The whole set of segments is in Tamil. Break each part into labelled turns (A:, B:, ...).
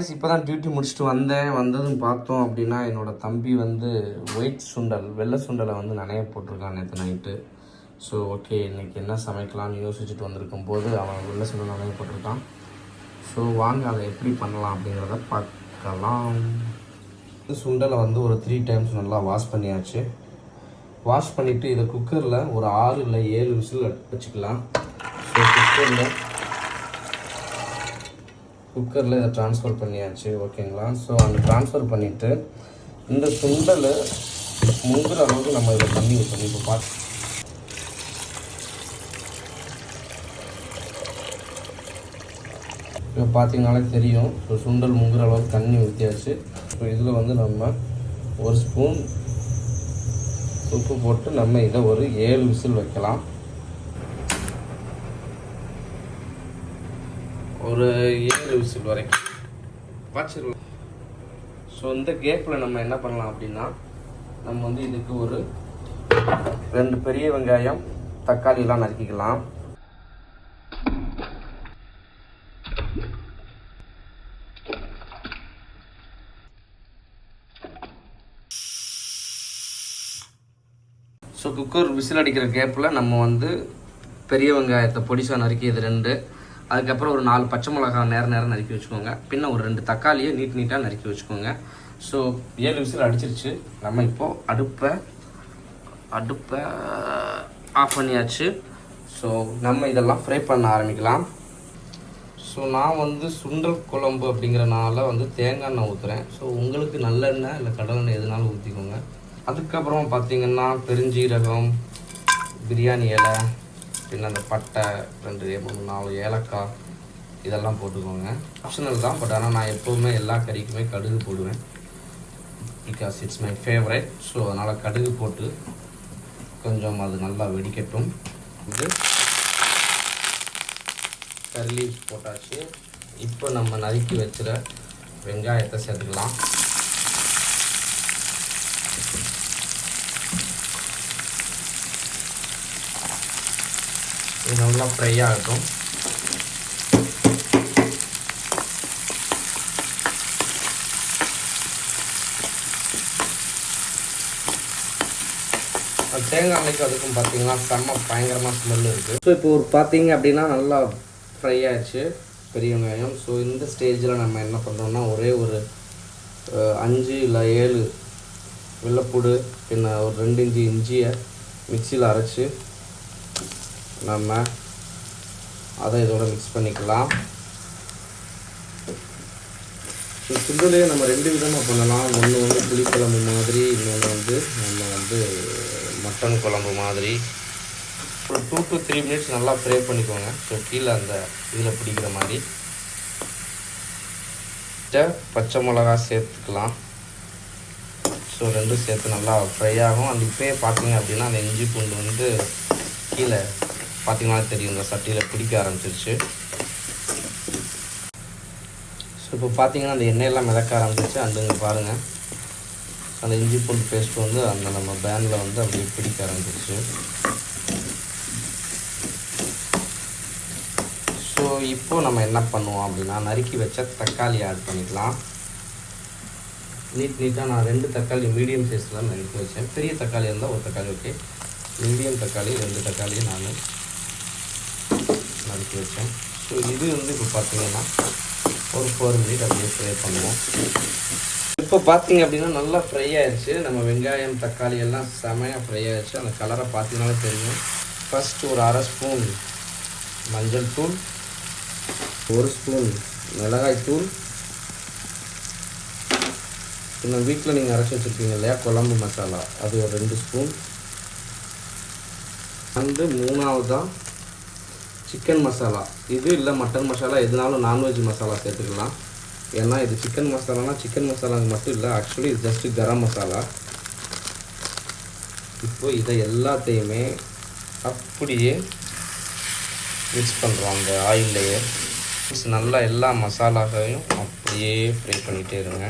A: காய்ஸ் இப்போ தான் டியூட்டி முடிச்சுட்டு வந்ததும் பார்த்தோம் அப்படின்னா என்னோடய தம்பி வந்து ஒயிட் சுண்டல் வெள்ளை சுண்டலை வந்து நனைய போட்டிருக்கான் நேற்று நைட்டு. ஸோ ஓகே இன்றைக்கி என்ன சமைக்கலாம்னு யோசிச்சுட்டு வந்திருக்கும் போது அவன் வெள்ளை சுண்டல் நனைய போட்டிருக்கான். ஸோ வாங்க அதை எப்படி பண்ணலாம் அப்படிங்கிறத பார்க்கலாம். சுண்டலை வந்து ஒரு 3 டைம்ஸ் நல்லா வாஷ் பண்ணியாச்சு. வாஷ் பண்ணிவிட்டு இதை குக்கரில் ஒரு 6 இல்லை 7 விசில் வச்சுக்கலாம். ஸோ குக்கரில் இதை ட்ரான்ஸ்ஃபர் பண்ணியாச்சு. ஓகேங்களா? ஸோ அந்த ட்ரான்ஸ்ஃபர் பண்ணிவிட்டு இந்த சுண்டல் முங்குற அளவுக்கு நம்ம இதை தண்ணி ஊற்றணும். இப்போ பார்த்தீங்கனாலே தெரியும். ஸோ சுண்டல் முங்குற அளவுக்கு தண்ணி ஊற்றியாச்சு. ஸோ இதில் வந்து நம்ம 1 ஸ்பூன் உப்பு போட்டு நம்ம இதை ஒரு 7 விசில் வைக்கலாம். ஒரு 7 விசில் வரைக்கும் வச்சிடலாம். ஸோ இந்த கேப்பில் நம்ம என்ன பண்ணலாம் அப்படின்னா நம்ம வந்து இதுக்கு ஒரு 2 பெரிய வெங்காயம் தக்காளிலாம் நறுக்கிக்கலாம். ஸோ குக்கர் விசில் அடிக்கிற கேப்பில் நம்ம வந்து பெரிய வெங்காயத்தை பொடிசாக நறுக்கியது 2, அதுக்கப்புறம் ஒரு 4 பச்சை மிளகாய் நேரம் நறுக்கி வச்சுக்கோங்க. பின்ன ஒரு 2 தக்காளியை நீட்டாக நறுக்கி வச்சுக்கோங்க. ஸோ 7 விசில் அடிச்சிருச்சு. நம்ம இப்போது அடுப்பை ஆஃப் பண்ணியாச்சு. ஸோ நம்ம இதெல்லாம் ஃப்ரை பண்ண ஆரம்பிக்கலாம். ஸோ நான் வந்து சுண்டல் குழம்பு அப்படிங்கிறனால வந்து தேங்காய் எண்ணெய் ஊற்றுறேன். ஸோ உங்களுக்கு நல்லெண்ணெய் இல்லை கடலெண்ணெய் எதுனாலும் ஊற்றிக்கோங்க. அதுக்கப்புறம் பார்த்திங்கன்னா பெருஞ்சீரகம், பிரியாணி இலை, பின்ன அந்த பட்டை 2 3 4 ஏலக்காய் இதெல்லாம் போட்டுக்கோங்க. ஆப்ஷனல் தான், பட் ஆனால் நான் எப்போவுமே எல்லா கறிக்குமே கடுகு போடுவேன். Because it's my favourite. So அதனால் கடுகு போட்டு கொஞ்சம் அது நல்லா வெடிக்கட்டும். இது கறி லீவ்ஸ் போட்டாச்சு. இப்போ நம்ம நறுக்கி வச்சுற வெங்காயத்தை சேர்த்துக்கலாம். இது நல்லா ஃப்ரை ஆகட்டும். தேங்காய் எண்ணெய்க்கு அதுக்கும் பார்த்தீங்கன்னா செம்ம பயங்கரமாக ஸ்மெல் இருக்குது. ஸோ இப்போ ஒரு பார்த்தீங்க அப்படின்னா நல்லா ஃப்ரை ஆயிடுச்சு பெரிய வெங்காயம். ஸோ இந்த ஸ்டேஜில் நம்ம என்ன பண்ணுறோம்னா ஒரே ஒரு 5 இல்லை 7 வெள்ளைப்பூடு, பின்ன ஒரு 2 இன்ச்சு இஞ்சியை மிக்சியில் அரைச்சி நம்ம அதை இதோட மிக்ஸ் பண்ணிக்கலாம். சுண்டலையே நம்ம 2 விதமாக பண்ணலாம். ஒன்று வந்து புளிக்குழம்பு மாதிரி, இன்னொன்று வந்து நம்ம வந்து மட்டன் குழம்பு மாதிரி. ஒரு 2 to 3 மினிட்ஸ் நல்லா ஃப்ரை பண்ணிக்கோங்க. ஸோ கீழே அந்த இதில் பிடிக்கிற மாதிரி. பச்சை மிளகா சேர்த்துக்கலாம். ஸோ 2 சேர்த்து நல்லா ஃப்ரை ஆகும். அந்த இப்போயே பார்த்தீங்க அப்படின்னா அந்த இஞ்சி பூண்டு வந்து கீழே பார்த்தீங்கன்னா தெரியும், இந்த சட்டியில் பிடிக்க ஆரம்பிச்சிருச்சு. ஸோ இப்போ பார்த்தீங்கன்னா அந்த எண்ணெயெல்லாம் மிதக்க ஆரம்பிச்சிருச்சு. அண்டுங்க பாருங்கள், அந்த இஞ்சி பூண்டு பேஸ்ட் வந்து அந்த நம்ம பேனில் வந்து அப்படியே பிடிக்க ஆரம்பிச்சிருச்சு. ஸோ இப்போது நம்ம என்ன பண்ணுவோம் அப்படின்னா நறுக்கி வச்ச தக்காளி ஆட் பண்ணிக்கலாம். நீட்டாக நான் 2 தக்காளி மீடியம் சைஸில் நறுக்கி வச்சேன். பெரிய தக்காளி இருந்தால் ஒரு தக்காளி ஓகே. மீடியம் தக்காளி 2 தக்காளியை நான் நறுக்கி வச்சேன். ஸோ இது வந்து இப்போ பார்த்தீங்கன்னா ஒரு 4 மினிட் அப்படியே ஃப்ரை பண்ணுவோம். இப்போ பார்த்தீங்க அப்படின்னா நல்லா ஃப்ரை ஆயிடுச்சு. நம்ம வெங்காயம் தக்காளி எல்லாம் செமையாக ஃப்ரை ஆயிடுச்சு. அந்த கலரை பார்த்தீங்கன்னாலே தெரியும். ஃபஸ்ட்டு ஒரு 1/2 ஸ்பூன் மஞ்சள் தூள், 1 ஸ்பூன் மிளகாய் தூள், இன்னும் வீட்டில் நீங்கள் அரைச்சி வச்சுருக்கீங்க இல்லையா குழம்பு மசாலா, அது ஒரு 2 ஸ்பூன். அண்டு 3வதாக சிக்கன் மசாலா. இது இல்லை மட்டன் மசாலா, எதுனாலும் நான்வெஜ் மசாலா சேர்த்துக்கலாம். ஏன்னா இது சிக்கன் மசாலானா சிக்கன் மசாலாங்க மட்டும் இல்லை, ஆக்சுவலி இது ஜஸ்ட்டு கரம் மசாலா. இப்போ இதை எல்லாத்தையுமே அப்படியே மிக்ஸ் பண்ணுறோம் அந்த ஆயில்லையே. நல்லா எல்லா மசாலாவையும் அப்படியே ஃப்ரை பண்ணிகிட்டே இருங்க.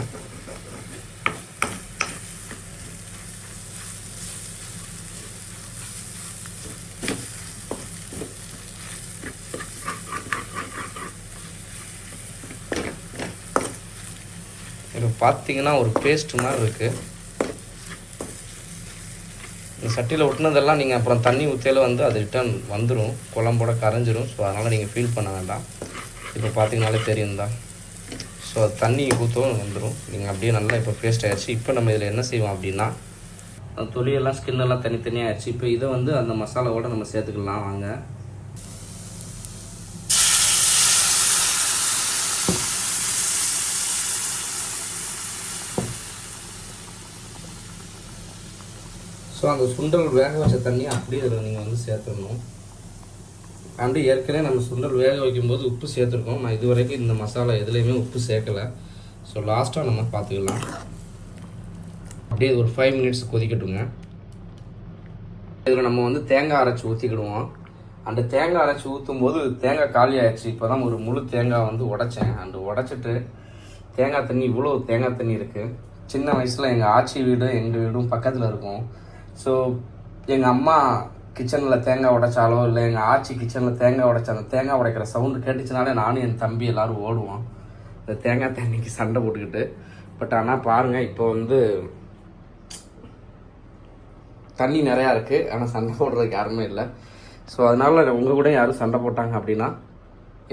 A: இப்போ பார்த்தீங்கன்னா ஒரு பேஸ்ட் மாதிரி இருக்குது. இந்த சட்டியில் ஒட்டினதெல்லாம் நீங்கள் அப்புறம் தண்ணி ஊற்றியில் வந்து அது ரிட்டர்ன் வந்துடும், குழம்போட கரைஞ்சிரும். ஸோ அதனால் நீங்கள் ஃபீல் பண்ண வேண்டாம். இப்போ பார்த்தீங்கனாலே தெரியும் தான். ஸோ அது தண்ணி ஊற்றவும் வந்துடும். நீங்கள் அப்படியே நல்லா இப்போ பேஸ்ட் ஆகிடுச்சு. இப்போ நம்ம இதில் என்ன செய்வோம் அப்படின்னா, அந்த தொலியெல்லாம் ஸ்கின்னெல்லாம் தனித்தனியாக ஆயிடுச்சு. இப்போ இதை வந்து அந்த மசாலாவோட நம்ம சேர்த்துக்கலாம் வாங்க. ஸோ அந்த சுண்டல் வேக வச்ச தண்ணி அப்படியே இதில் நீங்கள் வந்து சேர்த்துடணும். அண்டு ஏற்கனவே நம்ம சுண்டல் வேக வைக்கும்போது உப்பு சேர்த்துருக்கோம். நான் இது வரைக்கும் இந்த மசாலா எதுலேயுமே உப்பு சேர்க்கலை. ஸோ லாஸ்ட்டாக நம்ம பார்த்துக்கலாம். அப்படியே ஒரு 5 மினிட்ஸ் கொதிக்கட்டுங்க. இதில் நம்ம வந்து தேங்காய் அரைச்சி ஊற்றிக்கிடுவோம். அந்த தேங்காய் அரைச்சி ஊற்றும் போது தேங்காய் காலி ஆயிடுச்சு. இப்போ தான் ஒரு முழு தேங்காய் வந்து உடைச்சேன். அண்டு உடைச்சிட்டு தேங்காய் தண்ணி, இவ்வளோ தேங்காய் தண்ணி இருக்குது. சின்ன வயசில் எங்கள் ஆச்சி வீடு எங்கள் வீடும் பக்கத்தில் இருக்கும். ஸோ எங்கள் அம்மா கிச்சனில் தேங்காய் உடைச்சாலோ இல்லை எங்கள் ஆச்சி கிச்சனில் தேங்காய் உடைச்சா அந்த தேங்காய் உடைக்கிற சவுண்டு கேட்டுச்சுனாலே நானும் என் தம்பி எல்லோரும் ஓடுவோம் இந்த தேங்காய் தண்ணிக்கு சண்டை போட்டுக்கிட்டு. பட் ஆனால் பாருங்கள், இப்போ வந்து தண்ணி நிறையா இருக்குது, ஆனால் சண்டை போடுறதுக்கு யாருமே இல்லை. ஸோ அதனால் உங்கள் கூட யாரும் சண்டை போட்டாங்க அப்படின்னா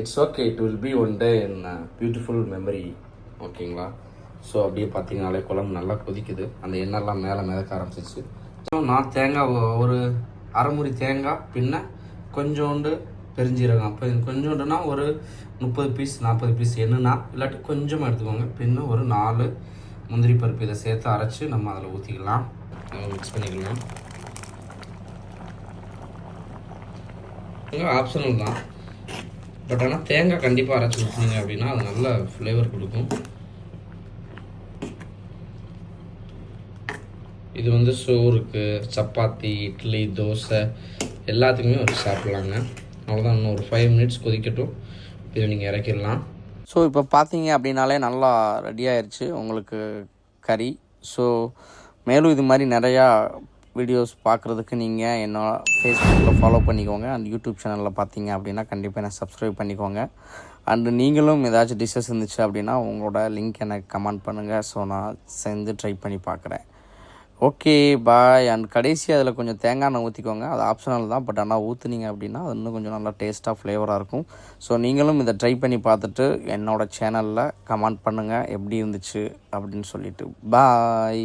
A: it's okay, it will be one day in beautiful memory. ஓகேங்களா? ஸோ அப்படியே பார்த்தீங்கனாலே குழம்பு நல்லா கொதிக்குது. அந்த எண்ணெய்லாம் மேலே மிதக்க ஆரம்பிச்சிச்சு. ஸோ நான் தேங்காய் ஒரு அரைமுறி தேங்காய், பின்ன கொஞ்சோண்டு பெருஞ்சீரகம். அப்போ கொஞ்சோண்டுனா ஒரு 30 பீஸ் 40 பீஸ் எண்ணெய்னா, இல்லாட்டி கொஞ்சமாக எடுத்துக்கோங்க. பின்ன ஒரு 4 முந்திரி பருப்பு இதை சேர்த்து அரைச்சி நம்ம அதில் ஊற்றிக்கலாம். மிக்ஸ் பண்ணிக்கலாம். ஆப்ஷனல் தான், பட் ஆனால் தேங்காய் கண்டிப்பாக அரைச்சி ஊற்றினீங்க அப்படின்னா அது நல்ல ஃப்ளேவர் கொடுக்கும். இது வந்து சோறுக்கு, சப்பாத்தி, இட்லி, தோசை எல்லாத்துக்குமே வச்சு சாப்பிட்லாங்க. அவ்வளோதான். இன்னும் ஒரு 5 மினிட்ஸ் கொதிக்கட்டும். இதை நீங்கள் இறக்கிடலாம். ஸோ இப்போ பார்த்தீங்க அப்படின்னாலே நல்லா ரெடி ஆயிடுச்சு உங்களுக்கு கறி. ஸோ மேலும் இது மாதிரி நிறையா வீடியோஸ் பார்க்குறதுக்கு நீங்கள் என்னோட ஃபேஸ்புக்கில் ஃபாலோ பண்ணிக்கோங்க. அண்ட் யூடியூப் சேனலில் பார்த்தீங்க அப்படின்னா கண்டிப்பாக என்ன சப்ஸ்கிரைப் பண்ணிக்கோங்க. அண்டு நீங்களும் ஏதாச்சும் டிஷ்ஷஸ் இருந்துச்சு அப்படின்னா உங்களோட லிங்க் எனக்கு கமெண்ட் பண்ணுங்கள். ஸோ நான் செஞ்சு ட்ரை பண்ணி பார்க்குறேன். Okay, bye. அண்ட் கடைசி அதில் கொஞ்சம் தேங்காய் எண்ணெய் ஊற்றிக்கோங்க. அது ஆப்ஷனல் தான், பட் ஆனால் ஊற்றுனீங்க அப்படின்னா அது இன்னும் கொஞ்சம் நல்லா டேஸ்ட்டாக ஃப்ளேவராக இருக்கும். ஸோ நீங்களும் இதை ட்ரை பண்ணி பார்த்துட்டு என்னோடய சேனலில் கமெண்ட் பண்ணுங்கள் எப்படி இருந்துச்சு அப்படின்னு சொல்லிவிட்டு. பாய்.